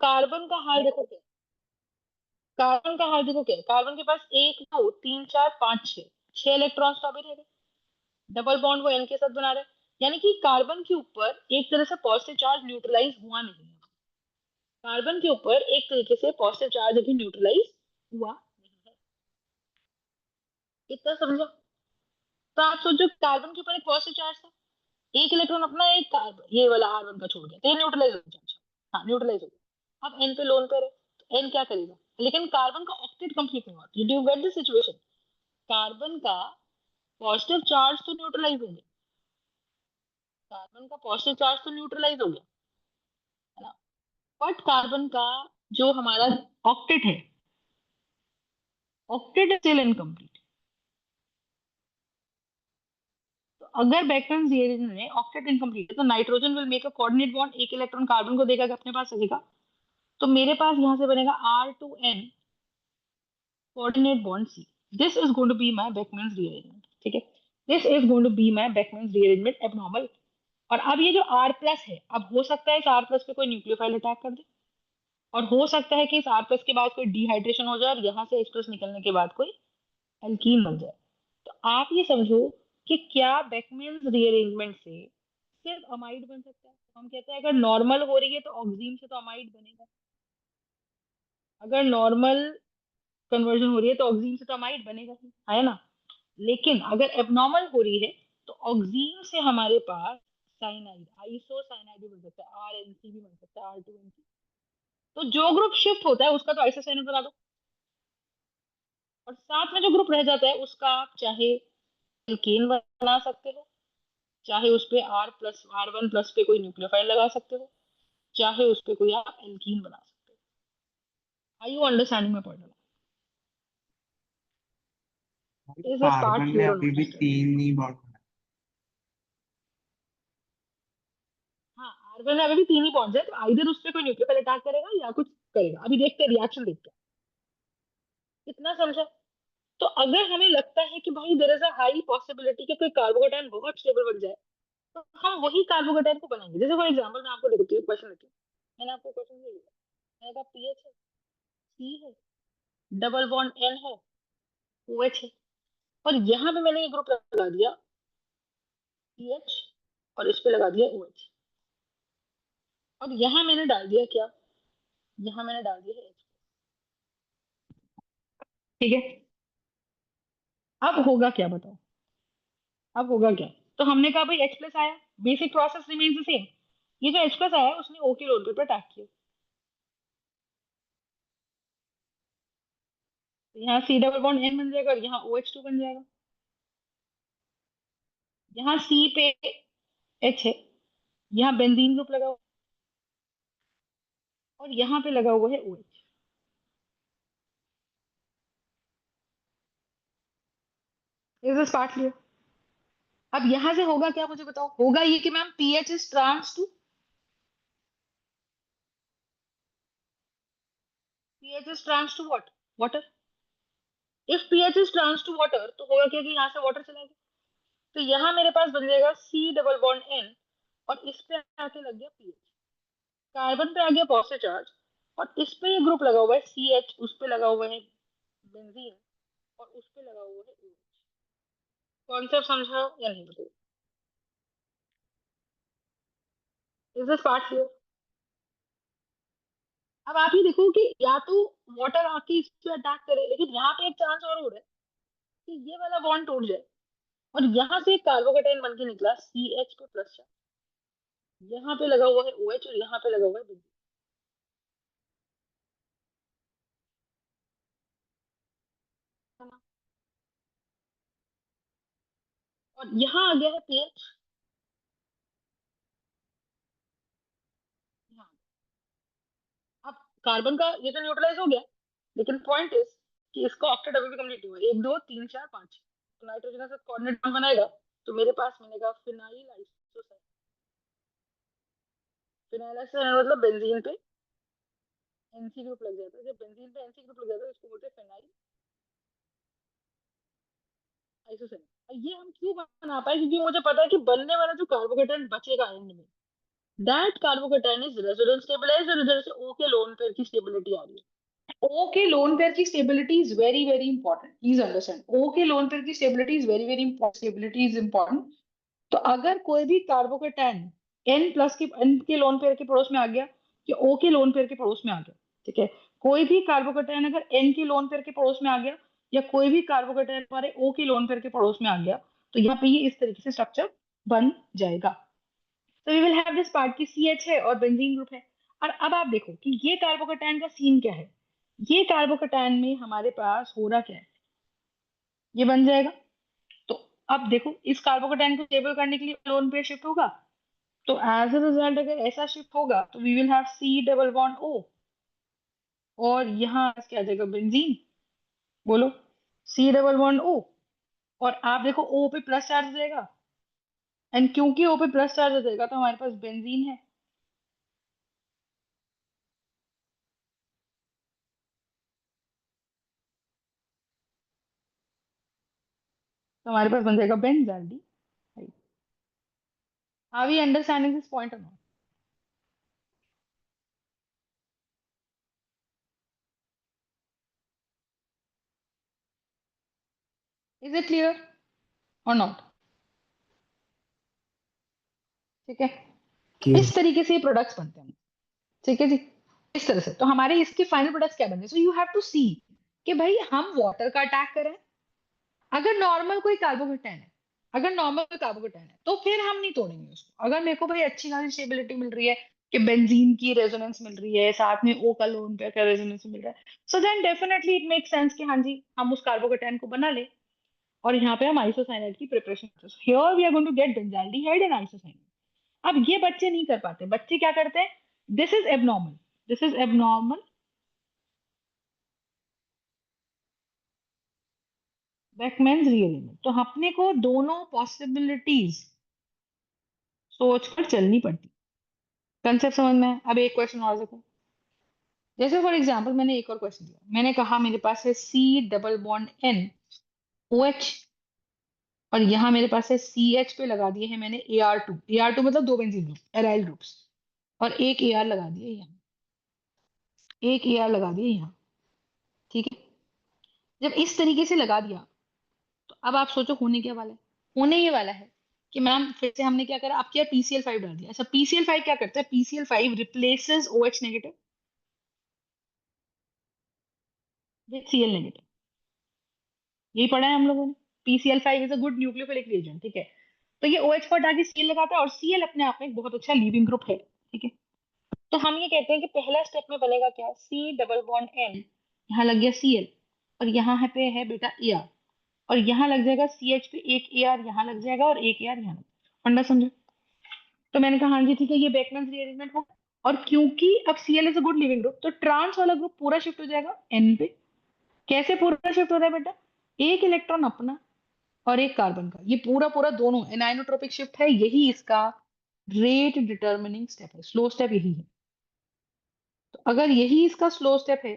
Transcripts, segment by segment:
Carbon का हाल देखो क्या, कार्बन का हाल देखो क्या, कार्बन के पास एक दो तीन चार पांच छह, छह इलेक्ट्रॉन्स तो अभी रह गए, डबल बॉन्ड वो एन के साथ बना रहे हैं। यानी कि कार्बन के ऊपर एक तरह से पॉजिटिव चार्ज न्यूट्रलाइज हुआ नहीं है। कार्बन के ऊपर एक तरीके से पॉजिटिव चार्ज अभी न्यूट्रलाइज हुआ नहीं है। इतना समझो। तो आप सोचो कार्बन के ऊपर एक पॉजिटिव चार्ज था, एक इलेक्ट्रॉन अपना एक कार्बन ये वाला R1 का छोड़ गया, तो ये न्यूट्रलाइज हो गया। हाँ न्यूट्रलाइज हो गया। अब एन पे लोन पे रहे, तो एन क्या करेगा, लेकिन कार्बन का ऑक्टेट कंप्लीट नहीं हुआ। Did you get the situation? Carbon का पॉजिटिव चार्ज तो न्यूट्रलाइज हो गया, कार्बन का पॉजिटिव चार्ज तो न्यूट्रलाइज हो गया, है ना? बट कार्बन का जो हमारा ऑक्टेट है, ऑक्टेट स्टिल इनकम्प्लीट। तो अगर बेकमैन थियरी में ऑक्टेट इनकम्प्लीट है तो nitrogen will make a coordinate bond, एक इलेक्ट्रॉन कार्बन को देगा कि अपने पास रखेगा, तो मेरे पास यहाँ से बनेगा R2N coordinate bond C। This is going to be my Beckmann rearrangement, ठीक है? This is going to be my Beckmann rearrangement abnormal. और अब ये जो R प्लस है, अब हो सकता है इस R प्लस पे कोई न्यूक्लियोफाइल अटैक कर दे, और हो सकता है कि इस R प्लस के बाद कोई डिहाइड्रेशन हो जाए और यहाँ से H प्लस निकलने के बाद कोई एल्कीन बन जाए। तो आप ये समझो कि क्या बेकमैन रीअरेंजमेंट से सिर्फ अमाइड बन सकता है? हम कहते हैं अगर नॉर्मल हो रही है तो ऑक्सीन से तो अमाइड बनेगा, अगर नॉर्मल कन्वर्जन हो रही है तो ऑक्सीन से तो अमाइड बनेगा ही, है ना? लेकिन अगर एबनॉर्मल हो रही है तो ऑक्सीन से हमारे पास साइनाइड, आइसोसाइनाइड भी बन सकता है, RNC भी बन सकता है, R2NC। तो जो ग्रुप शिफ्ट होता है उसका तो आइसोसाइनाइड बना दो, और साथ में जो ग्रुप रह जाता है उसका आप चाहे एल्केन बना सकते हो, चाहे उस पे R+R1+ पे कोई न्यूक्लियोफाइल लगा सकते हो, चाहे उस पे कोई आप एल्कीन बना सकते हो। Are you understanding my point? Is this part carbon में क्लियर और अभी नॉट भी स्टिल? 3 ही बॉन्ड है। हाँ, R1 में अभी भी तीन ही पॉइंट्स है, तो आइदर उस पे कोई न्यूक्लियोफाइल अटैक करेगा या कुछ करेगा। अभी देखते हैं, रिएक्शन देखते हैं। कितना समझा? तो अगर हमें लगता है कि भाई there is a high possibility कि कोई कार्बोकेटाइन बहुत स्टेबल बन जाए, तो हम वही कार्बोकेटाइन को बनाएंगे। जैसे फॉर एग्जांपल मैं आपको देती हूँ, क्वेश्चन लेती हूँ। मैंने आपको क्वेश्चन ये दिया, मैंने कहा पीएच है, सी है, डबल बॉन्ड एन है, ओएच है, और यहाँ पे मैंने ये ग्रुप लगा दिया पीएच, और इस पे लगा दिया ओएच, और यहाँ मैंने डाल दिया क्या, यहाँ मैंने डाल दिया है H। ठीक है? अब होगा क्या बताओ? अब होगा क्या? तो हमने कहा भाई H प्लस आया, basic process remains the same. ये जो H प्लस आया उसने O के रोल पे अटैक किया, तो यहाँ C डबल बॉन्ड N बन जाएगा और यहाँ OH2 बन जाएगा। यहाँ C पे H है, यहाँ बेंजीन ग्रुप लगा हुआ, और यहाँ पे लगा हुआ है OH। Is this part clear? अब यहाँ से होगा क्या मुझे बताओ? होगा ये कि ma'am PH is trans to, PH is trans to what, water. If PH is trans to water तो होगा क्या कि यहाँ से वाटर चला गया, तो यहाँ मेरे पास बन जाएगा C डबल बॉन्ड N, और इस पे आके लग गया पीएच, कार्बन पे आ गया पॉजिटिव चार्ज, और इस पे ये ग्रुप लगा हुआ है CH, उस पे लगा हुआ है बेंजीन, और उस पे लगा हुआ है OH। कॉन्सेप्ट समझा या नहीं बताओ? Is this part clear? अब आप ही देखो कि या तो वाटर आके इस पे अटैक करे, लेकिन यहाँ पे एक चांस और हो रहा है कि ये वाला बॉन्ड टूट जाए, और यहाँ से एक कार्बोकेटाइन बन के निकला CH पे प्लस चार्ज, यहाँ पे लगा हुआ है OH और यहाँ पे लगा हुआ है बेंजीन, है ना? और यहाँ आ गया है पीएच, यहाँ। अब कार्बन का ये तो न्यूट्रलाइज हो गया, लेकिन पॉइंट इज कि इसका ऑक्टेट अभी भी कंप्लीट हुआ है, एक दो तीन चार पांच, तो नाइट्रोजन के साथ कोऑर्डिनेट बॉन्ड बनाएगा, तो मेरे पास मिलेगा फिनाइल आइसोसाइनाइड। फिनाइल आइसोसाइनाइड मतलब बेंजीन पे एनसी ग्रुप लग जाता है, जब बेंजीन पे एनसी ग्रुप लग जाता है उसको बोलते हैं फिनाइल आइसोसाइनाइड। ये हम क्यों बना पाए? क्योंकि मुझे पता है कि बनने वाला जो कार्बोकेटाइन बचेगा एंड में, that carbocation is resonance stabilized, और इधर से O के लोन पेयर की स्टेबिलिटी आ रही है। O के लोन पेयर की stability is very very important, please understand. O के लोन पेयर की stability is very very important, stability is important. तो अगर कोई भी कार्बोकेटाइन N प्लस के N के लोन पेयर के पड़ोस में आ गया, या O के लोन पेयर के पड़ोस में आ गया, ठीक है, कोई भी कार्बोकेटाइन अगर N के लोन पेयर के पड़ोस में आ गया, या कोई भी कार्बोकेटाइन हमारे O के लोन पेयर के पड़ोस में आ गया, तो यहाँ पे ये इस तरीके से स्ट्रक्चर बन जाएगा। तो we will have this part की CH है और बेंजीन ग्रुप है। और अब आप देखो कि ये कार्बोकेटाइन का सीन क्या है। ये कार्बोकेटाइन में हमारे पास हो रहा क्या है, ये बन जाएगा। तो अब देखो इस कार्बोकेटाइन को स्टेबल करने के लिए लोन पेयर शिफ्ट होगा। तो एज अ रिजल्ट अगर ऐसा शिफ्ट होगा तो we will have C double bond O, और यहाँ क्या आ जाएगा, बेंजीन। बोलो, C डबल बॉन्ड O, और आप देखो O पे प्लस चार्ज हो जाएगा, एंड क्योंकि O पे प्लस चार्ज हो जाएगा तो हमारे पास बेंजीन है। तो हमारे पास बन जाएगा benzaldehyde. Are we understanding this point और नॉट? इज इट क्लियर और नॉट? ठीक है, क्लियर। इस तरीके से ये प्रोडक्ट्स बनते हैं। ठीक है जी, इस तरह से। तो हमारे इसके फाइनल प्रोडक्ट्स क्या बने, सो यू हैव टू सी कि भाई हम वाटर का अटैक करें। अगर नॉर्मल कोई कार्बोकेटाइन है, अगर नॉर्मल कोई कार्बोकेटाइन है तो फिर हम नहीं तोड़ेंगे उसको। अगर मेरे को भाई अच्छी खासी स्टेबिलिटी मिल रही है, कि बेंजीन की रेजोनेंस मिल रही है, साथ में O का लोन पेयर का रेजोनेंस मिल रहा है, so then definitely it make sense कि हाँ जी हम उस कार्बोकेटाइन को बना ले, और यहाँ पे हम आइसोसाइनाइड की preparation. Here we are going to get benzaldehyde and isocyanide. अब ये बच्चे नहीं कर पाते, बच्चे क्या करते हैं, this is abnormal, this is abnormal, Beckmann's real image. तो अपने को दोनों पॉसिबिलिटीज सोचकर चलनी पड़ती। कंसेप्ट समझ में है? अब एक क्वेश्चन और देखो। जैसे फॉर एग्जांपल मैंने एक और क्वेश्चन दिया, मैंने कहा मेरे पास है C double bond N OH, और यहाँ मेरे पास है CH पे लगा दिए हैं मैंने AR2। AR2 मतलब दो बेंजीन ग्रुप, एराइल ग्रुप्स, और एक AR लगा दिया यहाँ, एक AR लगा दिया यहाँ। ठीक है, जब इस तरीके से लगा दिया, तो अब आप सोचो होने क्या वाला है। होने ये वाला है कि मैम फिर से हमने क्या करा, अब क्या PCl5 डाल दिया। अच्छा, PCl5 क्या करता है, PCl5 replaces OH negative with Cl negative. यही पढ़ा है हम लोगों ने। PCl5 is a good nucleophilic reagent, ठीक है। तो ये OH को हटा के Cl लगाता है, और Cl अपने आप में एक बहुत अच्छा लीविंग ग्रुप है, ठीक है। तो हम ये कहते हैं कि पहला स्टेप में बनेगा क्या, C डबल बॉन्ड N, यहाँ लग गया Cl, और यहाँ है पे है बेटा Ar, और यहाँ लग जाएगा CH पे एक Ar, यहाँ लग जाएगा और एक Ar यहाँ। अंडा समझो? तो मैंने कहा हाँ जी ठीक है, ये बेकमैन्स रीअरेंजमेंट हो। और क्योंकि अब Cl is a good leaving group, तो ट्रांस वाला ग्रुप पूरा शिफ्ट हो जाएगा N पे। कैसे पूरा शिफ्ट हो रहा है बेटा, एक इलेक्ट्रॉन अपना और एक कार्बन का, ये पूरा पूरा दोनों एनाइनोट्रोपिक शिफ्ट है, यही इसका रेट डिटर्मिनिंग स्टेप है, स्लो स्टेप यही है। तो अगर यही इसका स्लो स्टेप है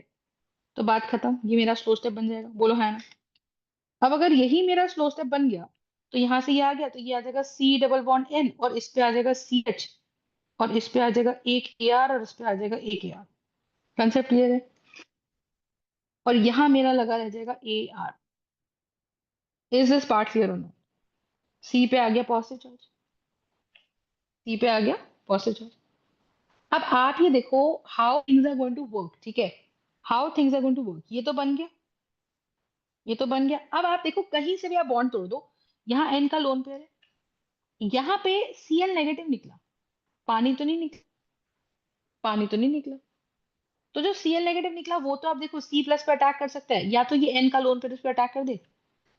तो बात खत्म, ये मेरा स्लो स्टेप बन जाएगा, बोलो है ना। अब अगर यही मेरा स्लो स्टेप बन गया, तो यहां से ये आ गया, तो ये आ जाएगा C डबल बॉन्ड N, और इस पे आ जाएगा CH, और इस पे आ जाएगा एक AR, और इस पे आ जाएगा एक AR। कंसेप्ट क्लियर है? और यहाँ मेरा लगा रह जाएगा AR। Is this part clear होना? C पे आ गया पॉजिटिव चार्ज, C पे आ गया पॉजिटिव चार्ज। अब आप ये देखो how things are going to work, ठीक है। How things are going to work, ये तो बन गया, ये तो बन गया। अब आप देखो कहीं से भी आप बॉन्ड तोड़ दो, यहाँ N का लोन पेयर है, यहाँ पे Cl नेगेटिव निकला, पानी तो नहीं निकला, पानी तो नहीं निकला। तो जो Cl नेगेटिव निकला वो तो आप देखो C प्लस पे अटैक कर सकता है, या तो ये N का लोन पेयर उस पर अटैक कर दे।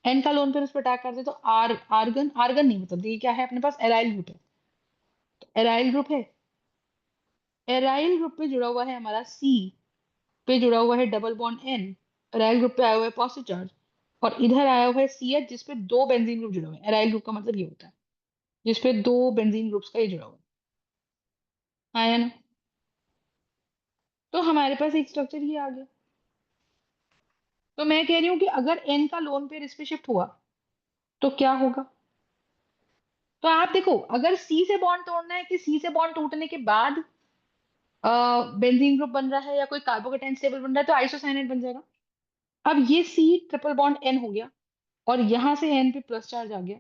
N का लोन पेयर उस पर अटैक कर दे तो आर्गन, आर्गन नहीं, मतलब ये क्या है अपने पास, एराइल ग्रुप है। तो एराइल ग्रुप है, एराइल ग्रुप पे जुड़ा हुआ है हमारा C, पे जुड़ा हुआ है double bond N, aryl group पे आया हुआ है पॉजिटिव चार्ज, और इधर आया हुआ है CH जिसपे दो बेंजीन ग्रुप जुड़े हुए हैं। एराइल ग्रुप का मतलब ये होता है जिसपे दो बेंजीन ग्रुप्स का ये जुड़ा हुआ है, आया ना। तो हमारे पास एक स्ट्रक्चर ये आ गया। तो मैं कह रही हूँ कि अगर N का लोन पेयर इस पे शिफ्ट हुआ तो क्या होगा, तो आप देखो, अगर सी से बॉन्ड तोड़ना है कि सी से बॉन्ड टूटने के बाद बेंजीन ग्रुप बन रहा है या कोई कार्बोकेटाइन स्टेबल बन रहा है, तो आइसोसाइनेट बन जाएगा। अब ये सी ट्रिपल बॉन्ड एन हो गया, और यहां से एन पे प्लस चार्ज आ गया,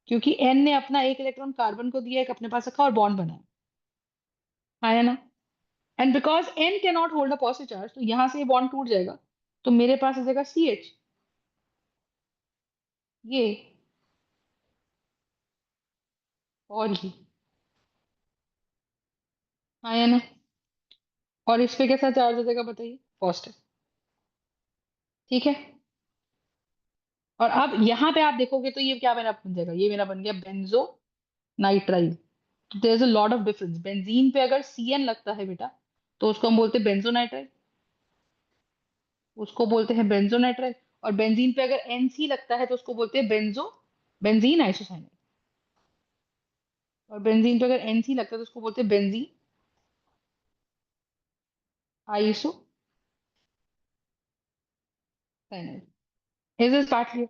क्योंकि एन ने अपना एक इलेक्ट्रॉन कार्बन को दिया, एक अपने पास रखा और बॉन्ड बनाया। आया ना? And because N can not hold a positive charge, तो यहां से ये बॉन्ड टूट जाएगा, तो मेरे पास आ जाएगा सी एच। ये और ये आया ना? और इस पे कैसा चार्ज हो जाएगा बताइए? पॉजिटिव। ठीक है। और अब यहाँ पे आप देखोगे तो ये क्या मेरा बन जाएगा? ये मेरा बन गया benzonitrile. There is a lot of difference. Benzene पे अगर सी एन लगता है बेटा, तो उसको हम बोलते हैं बेंजो नाइट्राइल, उसको बोलते हैं बेंजो नाइट्राइल। और बेंजीन पे अगर एन सी लगता है तो उसको बोलते हैं बेंजीन आइसोसाइनेट। और बेंजीन पे अगर एन सी लगता है तो उसको बोलते हैं benzene isocyanate. Is this part clear?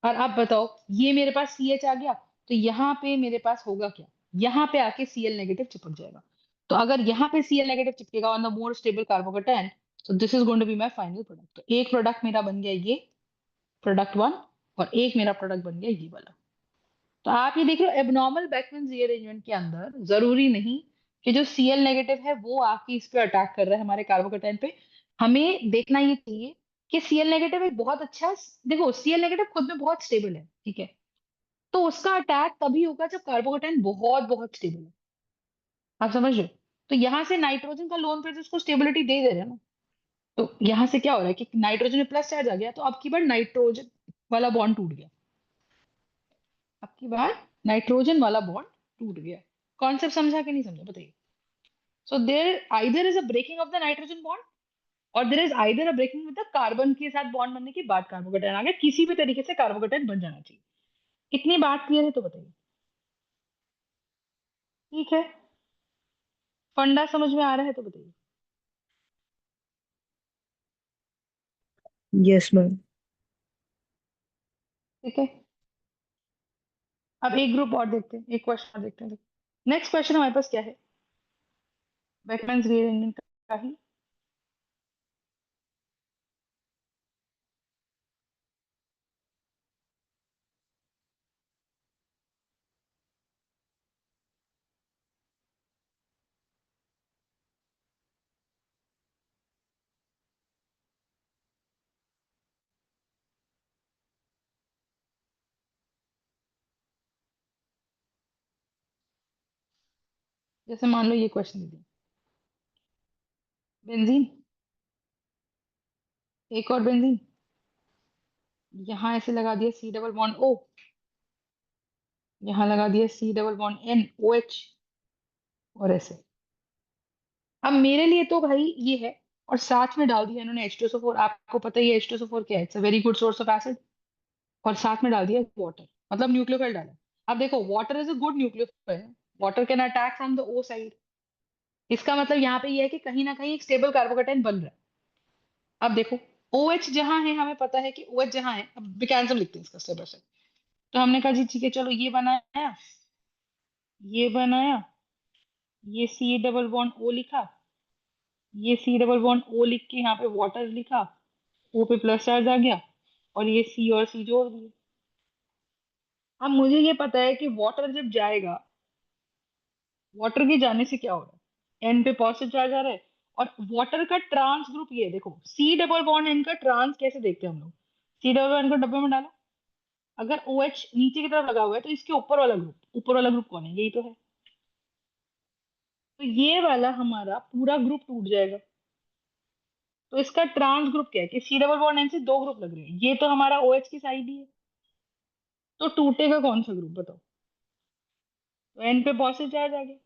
और अब बताओ, ये मेरे पास सी एच आ गया, तो यहाँ पे मेरे पास होगा क्या? यहाँ पे आके सी एल नेगेटिव चिपक जाएगा। तो अगर यहाँ पे सी एल नेगेटिव चिपकेगा on the more stable carbocation, तो this is going to be my final product. तो एक प्रोडक्ट मेरा बन गया ये, प्रोडक्ट वन, और एक मेरा प्रोडक्ट बन गया ये वाला। तो आप ये देख रहे हो, एबनॉर्मल बैकमैन रीअरेंजमेंट के अंदर जरूरी नहीं कि जो सीएल नेगेटिव है वो आके इस पे अटैक कर रहा है हमारे कार्बोकेटाइन पे। हमें देखना ये चाहिए कि सीएल नेगेटिव एक बहुत अच्छा, देखो सीएल नेगेटिव खुद में बहुत स्टेबल है, ठीक है, तो उसका अटैक तभी होगा जब कार्बोकेटाइन बहुत बहुत स्टेबल है। आप समझ रहे हो? तो यहाँ से नाइट्रोजन का लोन पेयर उसको स्टेबिलिटी दे रहे हैं ना। तो यहाँ से क्या हो रहा है कि नाइट्रोजन में प्लस चार्ज आ गया, तो अब की बार नाइट्रोजन वाला बॉन्ड टूट गया। अब की बार नाइट्रोजन वाला बॉन्ड टूट गया। कॉन्सेप्ट समझा कि नहीं समझा बताइए? So there either is a breaking of the nitrogen bond, और there is either a breaking with the carbon के साथ बॉन्ड बनने के बाद कार्बोकेटाइन आ गया, किसी भी तरीके से कार्बोकेटाइन बन जाना चाहिए। इतनी बात क्लियर है तो बताइए? ठीक है। फंडा समझ में आ रहा है तो बताइए? Yes ma'am. ठीक है। अब एक ग्रुप और देखते हैं, एक क्वेश्चन और देखते हैं। नेक्स्ट क्वेश्चन हमारे पास क्या है? बैकमैन रीअरेंजमेंट का ही। जैसे मान लो ये क्वेश्चन दे दिया, बेंजीन, एक और बेंजीन, यहाँ ऐसे लगा दिया सी डबल बॉन्ड ओ, यहाँ लगा दिया C double bond N O H, और ऐसे। अब मेरे लिए तो भाई ये है, और साथ में डाल दिया इन्होंने H2SO4। आपको पता ही है H2SO4 क्या है, it's a very good source of acid. और साथ में डाल दिया वाटर, मतलब न्यूक्लियोफाइल डाला। अब देखो, water is a good nucleophile, water can attack from the O side. इसका मतलब यहाँ पे ये है कि कहीं ना कहीं एक स्टेबल कार्बोकेटाइन बन रहा है। अब देखो, ओ एच जहां है, हमें पता है कि ओ एच जहां है, अब मैकेनिज्म लिखते हैं इसका स्टेप बाय स्टेप। तो हमने कहा जी ठीक है, चलो ये बनाया, ये बनाया, ये सी डबल बॉन्ड ओ लिखा, ये सी डबल बॉन्ड ओ लिख के यहाँ पे वाटर लिखा, ओ पे प्लस चार्ज आ गया, और ये सी और सी जोड़ दिए। अब मुझे ये पता है कि वाटर जब जाएगा, वाटर के जाने से क्या हो रहा है, एन पे पॉजिटिव चार्ज आ रहा है। और वाटर का ट्रांस ग्रुप, ये देखो सी डबल बॉन्ड एन का ट्रांस कैसे देखते हैं हम लोग? सी डबल बॉन्ड को डब्बे में डाला, अगर ओ एच नीचे की तरफ लगा हुआ है तो इसके ऊपर वाला ग्रुप कौन है? यही तो है। तो ये वाला हमारा पूरा ग्रुप टूट जाएगा। तो इसका ट्रांस ग्रुप क्या है कि सी डबल बॉन्ड एन से दो ग्रुप लग रहे हैं, ये तो हमारा ओ एच की साइड ही है। तो टूटेगा कौन सा ग्रुप बताओ? तो एन पे पॉजिटिव चार्ज आ गया,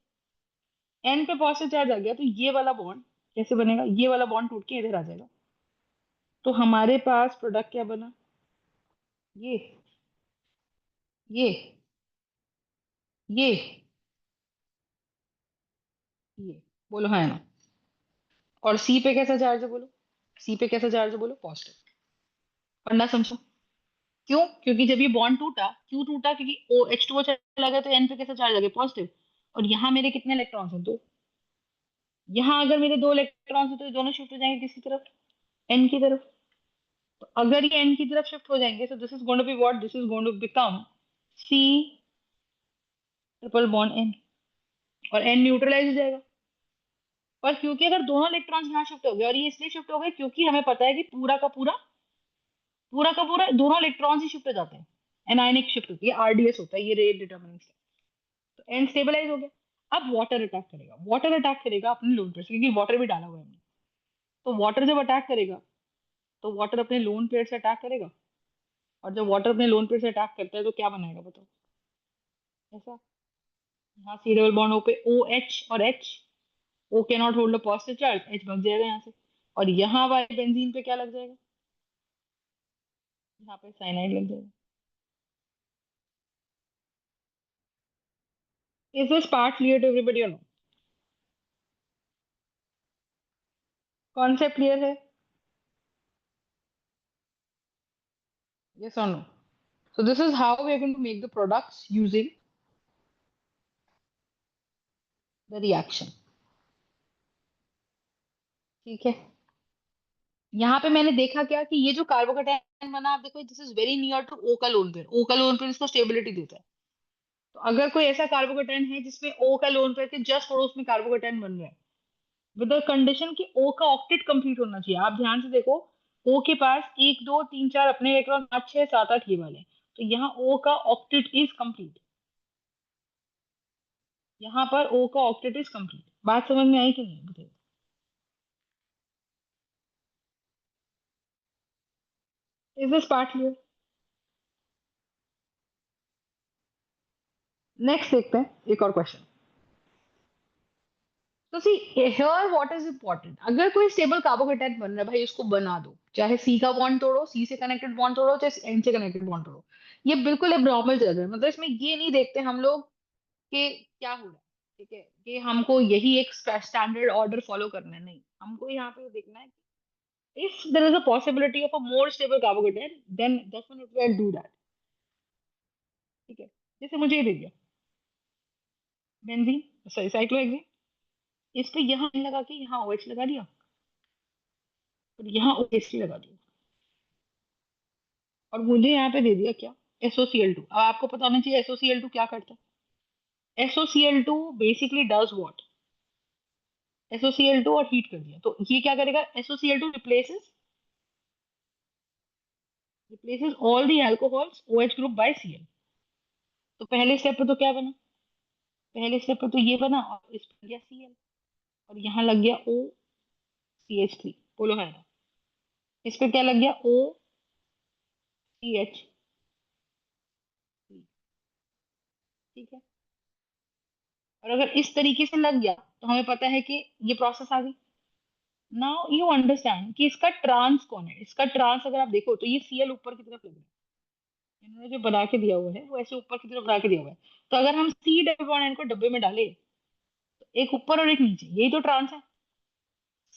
एन पे पॉजिटिव चार्ज आ गया, तो ये वाला बॉन्ड कैसे बनेगा? ये वाला बॉन्ड टूट के इधर आ जाएगा। तो हमारे पास प्रोडक्ट क्या बना? ये ये ये ये बोलो हाँ है ना? और सी पे कैसा चार्ज है बोलो? सी पे कैसा चार्ज है बोलो? पॉजिटिव। पढ़ना समझो। क्यों? क्योंकि जब ये बॉन्ड टूटा, क्यों टूटा? क्योंकि ओ H2O चला गया तो N पे कैसा चार्ज आ गया? पॉजिटिव। और यहाँ मेरे कितने इलेक्ट्रॉन्स हैं? दो। यहाँ अगर मेरे दो इलेक्ट्रॉन्स हैं तो ये दोनों शिफ्ट हो जाएंगे किसी तरफ? N की तरफ। तो अगर ये N की तरफ शिफ्ट हो जाएंगे तो this is going to be what? This is going to become C triple bond N। और N न्यूट्रलाइज हो जाएगा। पर क्योंकि अगर दोनों इलेक्ट्रॉन्स यहाँ शिफ्ट हो गए, और ये इसलिए शिफ्ट हो गए क्योंकि हमें पता है कि पूरा का पूरा दोनों इलेक्ट्रॉन्स ही शिफ्ट हो जाते हैं। एनायनिक शिफ्ट होती है, RDS होता है, ये रेट डिटर्मिनिंग। तो एन स्टेबलाइज हो गया। अब वाटर अटैक करेगा, वाटर अटैक करेगा अपने लोन पेयर से, क्योंकि वाटर भी डाला हुआ है हमने। तो वाटर जब अटैक करेगा, तो वाटर अपने लोन पेयर से अटैक करेगा। और जब वाटर अपने लोन पेयर से अटैक करता है तो क्या बनाएगा बताओ? ऐसा। यहाँ सी डबल बॉन्ड ओ पे OH और H। O can not hold a positive charge, H भाग जाएगा यहाँ से। और यहाँ वाले बेंजीन पे क्या लग जाएगा? यहाँ पे साइनाइड लग जाएगा। Is this part clear to everybody और नो? कॉन्सेप्ट क्लियर है? Yes or no? So this is how we are going to make the products using the reaction. ठीक है। यहाँ पे मैंने देखा क्या कि ये जो कार्बोकैटायन बना, आप देखो this is very near to O का लोन पेयर। ओ का लोन पेयर इसको स्टेबिलिटी देता है। तो अगर कोई ऐसा कार्बोकैटायन है जिसमें ओ का लोन पेयर के जस्ट पड़ोस में कार्बोकैटायन बन रहा है, विद द कंडीशन कि ओ का ऑक्टेट कंप्लीट होना चाहिए। आप ध्यान से देखो, ओ के पास एक दो तीन चार अपने इलेक्ट्रॉन, 5 6 7 8 ये वाले। तो यहाँ ओ का ऑक्टेट इज कंप्लीट। यहाँ पर ओ का ऑक्टेट इज कंप्लीट। बात समझ में आई कि नहीं बताइए? Is this part clear? Next देखते हैं एक और क्वेश्चन। तो see here what is important, अगर कोई स्टेबल कार्बोकेटाइन बन रहा है भाई, उसको बना दो। चाहे सी का बॉन्ड तोड़ो, सी से कनेक्टेड बॉन्ड तोड़ो, चाहे एन से कनेक्टेड बॉन्ड तोड़ो। ये बिल्कुल एब्नॉर्मल चल रहा है। मतलब इसमें ये नहीं देखते हम लोग कि क्या हो रहा है। ठीक है, कि हमको यही एक स्टैंडर्ड ऑर्डर फॉलो करना है, नहीं। हमको यहाँ पे देखना है if there is a possibility of a more stable carbocation, then definitely I do that. ठीक है। जैसे मुझे ये दे दिया बेंजीन, सॉरी साइक्लोहेक्सेन। इस पे यहाँ N लगा के यहाँ OH लगा दिया, और यहाँ OH लगा दिया। और मुझे यहाँ पे दे दिया क्या? SOCl2। अब आपको पता होना चाहिए SOCl2 क्या करता है। SOCl2 basically does what? SOCl2 और हीट कर दिया तो ये क्या करेगा? SOCl2 replaces all the alcohols OH group by Cl। तो पहले स्टेप पे तो क्या बना? पहले स्टेप पे तो ये बना, और इस पे गया Cl। और यहाँ लग गया OCH3, बोलो है ना? इस पे क्या लग गया? OCH3। ठीक है। और अगर इस तरीके से लग गया तो हमें पता है कि ये प्रोसेस आ गई। नाउ यू अंडरस्टैंड कि इसका ट्रांस कौन है। इसका ट्रांस अगर आप देखो तो ये Cl ऊपर की तरफ लग रहा है। इन्होंने जो बना के दिया हुआ है वो ऐसे ऊपर की तरफ बना के दिया हुआ है। तो अगर हम C डबल बॉन्ड N को डब्बे में डाले, तो एक ऊपर और एक नीचे, यही तो ट्रांस है।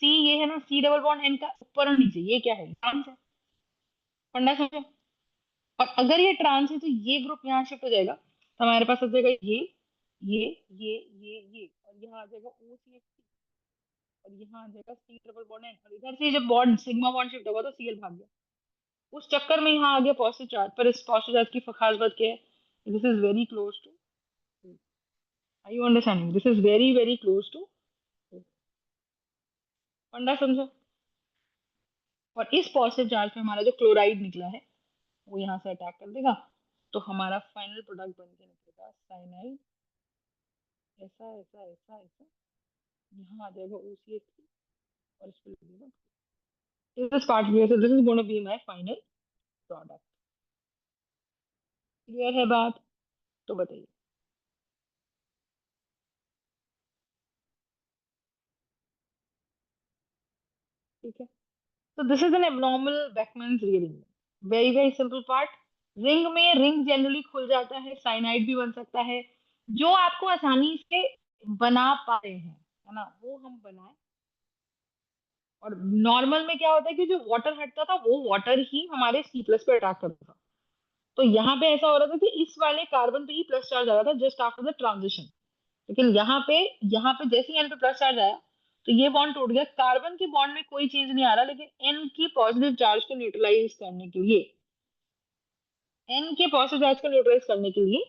C ये है ना, C डबल बॉन्ड N का ऊपर और नीचे, ये क्या है? ट्रांस है। फंडा समझो। और अगर ये ट्रांस है तो ये ग्रुप यहाँ शिफ्ट हो जाएगा, तो हमारे पास आ जाएगा ये ये और यहाँ आ जाएगा OCH। और यहाँ आ जाएगा C ट्रिपल बॉन्ड N। और इधर से जब बॉन्ड सिग्मा बॉन्ड शिफ्ट होगा तो Cl भाग गया। उस चक्कर में यहाँ आ गया पॉजिटिव चार्ज। पर इस पॉजिटिव चार्ज की खास बात क्या है? This is very close to, are you understanding? This is very very close to. Funda समझो। और इस पॉजिटिव चार्ज पे हमारा जो क्लोराइड निकला है वो यहाँ से अटैक कर देगा। तो हमारा फाइनल प्रोडक्ट बन के निकलेगा साइनाइड। ऐसा ऐसा ऐसा ऐसा। यहाँ आ जाएगा OCH3, और इस पे लगेगा। This part clear? So this is gonna be my final product. Clear है बात? तो बताइए। ठीक है। So this is an abnormal Beckman's ring. Very very simple part. Ring में रिंग जनरली खुल जाता है, साइनाइड भी बन सकता है। जो आपको आसानी से बना पा रहे हैं, है ना, वो हम बनाए। और नॉर्मल में क्या होता है कि जो वाटर हटता था वो वाटर ही हमारे C+ पे अटैक करता था। तो यहाँ पे ऐसा हो रहा था कि इस वाले कार्बन पे ही प्लस चार्ज आ रहा था जस्ट आफ्टर द ट्रांजिशन, लेकिन यहाँ पे जैसे ही एन पे प्लस चार्ज आया तो ये बॉन्ड टूट गया। कार्बन के बॉन्ड में कोई चेंज नहीं आ रहा, लेकिन एन की पॉजिटिव चार्ज को न्यूट्रलाइज करने के लिए, एन के पॉजिटिव चार्ज को न्यूट्रलाइज करने के लिए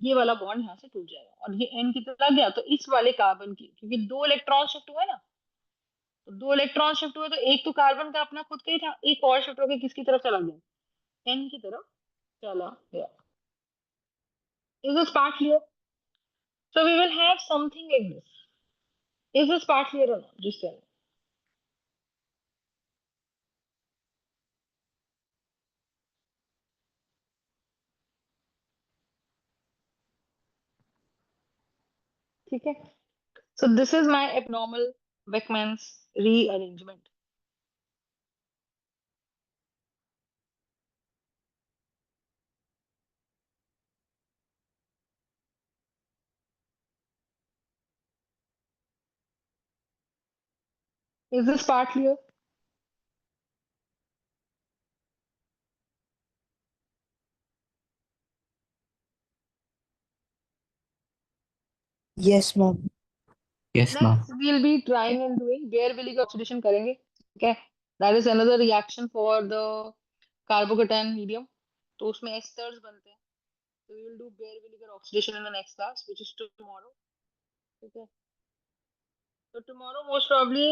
ये वाला बॉन्ड यहाँ से टूट जाएगा, और ये एन की तरह गया तो इस वाले कार्बन की, क्योंकि दो इलेक्ट्रॉन शिफ्ट हुए ना, तो दो इलेक्ट्रॉन शिफ्ट हुए तो एक तो कार्बन का अपना खुद का ही था, एक और शिफ्ट होकर किसकी तरफ चला गया, एन की तरफ चला गया। Is this part clear? So we will have something like this. Is this part clear or not? Just tell me. ठीक है? So this is my abnormal Beckmann's rearrangement. Is this part clear? Yes, ma'am. Yes, ma'am. Next, we'll be trying and doing Baeyer-Willig oxidation करेंगे. Okay? That is another reaction for the carbocation medium. तो उसमें esters बनते हैं. So we will do Baeyer-Willig oxidation in the next class, which is tomorrow. Okay? So tomorrow, most probably,